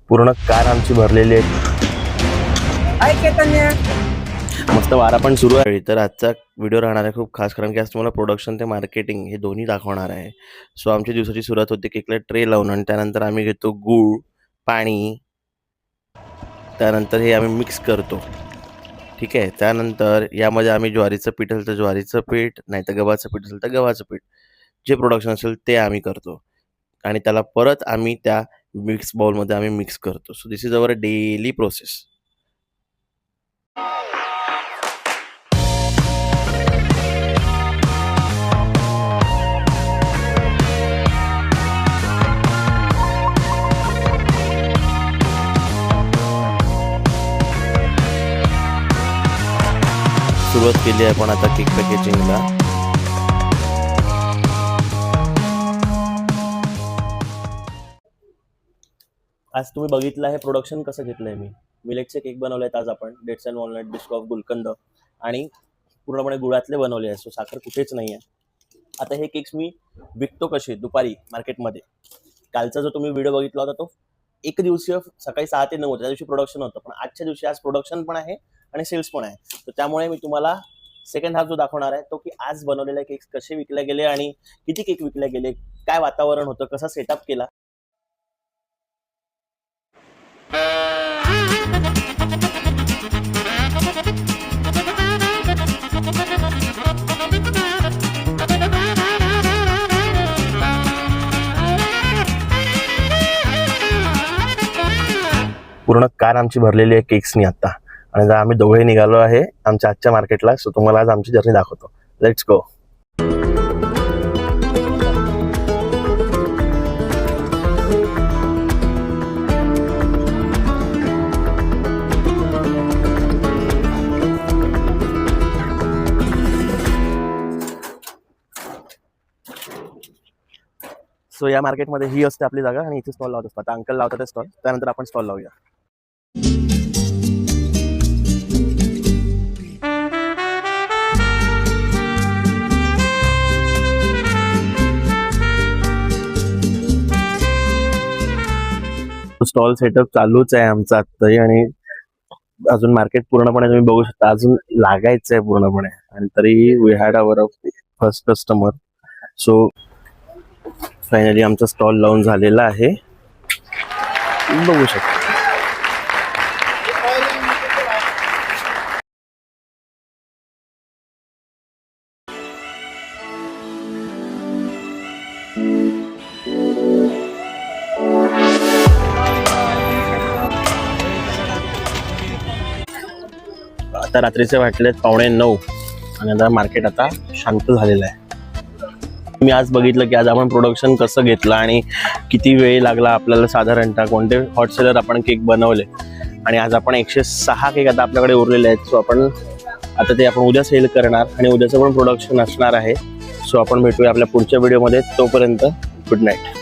पूर्ण कार आमची भरलेली आहे. मस्त वारा पण सुरू आहे. तर आजचा व्हिडिओ राहणार आहे खूप खास, कारण की आज तुम्हाला प्रोडक्शन ते मार्केटिंग हे दोन्ही दाखवणार आहे. सो आमच्या दिवसाची सुरुवात होते केकला ट्रे लावून आणि त्यानंतर आम्ही घेतो गूळ, पाणी, त्यानंतर हे आम्ही मिक्स करतो. ठीक आहे. त्यानंतर यामध्ये आम्ही ज्वारीचं पीठ असेल तर ज्वारीचं पीठ, नाही तर गव्हाचं पीठ असेल तर गव्हाचं पीठ, जे प्रोडक्शन असेल ते आम्ही करतो आणि त्याला परत आम्ही त्या मिक्स बाउलमध्ये आम्ही मिक्स करतो. So this is our daily process. सुरुवात केली आहे आपण आता केक पॅकेजिंगला. आज तुम्ही बघितलं आहे प्रोडक्शन कसं घेतलंय. मी मिलेटचे केक बनवले आहेत आज आपण. डेट्स अँड वॉलनट, बिस्कॉफ, गुलकंद आणि पूर्णपणे गुळातले बनवले आहे. सो साखर कुठेच नाही आहे. आता हे केक्स मी विकतो कसे दुपारी मार्केटमध्ये. कालचा जो तुम्ही व्हिडिओ बघितला होता तो एक दिवसीय सकाळी 6 ते 9 होतं, त्या दिवशी प्रोडक्शन होतं. पण आजच्या दिवशी आज प्रोडक्शन पण आहे आणि सेल्स पण आहे. तर त्यामुळे मी तुम्हाला सेकंड हाफ जो दाखवणार आहे तो की आज बनवलेले केक्स कसे विकले गेले आणि किती केक विकले गेले, काय वातावरण होतं, कसा सेटअप केला. पूर्ण कार आमची भरलेली आहे केक्सनी आता. आणि आम्ही दोघेही निघालो आहे आमच्या आजच्या मार्केटला. सो तुम्हाला आज आमची जर्नी दाखवतो. Let's go. सो या मार्केटमध्ये ही असते आपली जागा आणि इथे स्टॉल लावत असतात. अंकल लावतात स्टॉल, त्यानंतर आपण स्टॉल लावूया. स्टॉल सेटअप चालूच आहे आमचा आत्ताही आणि अजून मार्केट पूर्णपणे तुम्ही बघू शकता अजून लागायचं आहे पूर्णपणे. आणि तरी we had our first customer. So finally आमचा स्टॉल लावून झालेला आहे, बघू शकता. आता रात्रीचे वाटलेत 8:45 आणि आता मार्केट आता शांत झालेलं आहे. मी आज बघितलं की आज आपण प्रोडक्शन कसं घेतलं आणि किती वेळ लागला आपल्याला साधारणतः, कोणते हॉट सेलर आपण केक बनवले. आणि आज आपण 106 केक आता आपल्याकडे उरलेले आहेत. सो आपण आता ते आपण उद्या सेल करणार आणि उद्याचं पण प्रोडक्शन असणार आहे. सो आपण भेटूया आपल्या पुढच्या व्हिडिओमध्ये. तोपर्यंत गुड नाईट.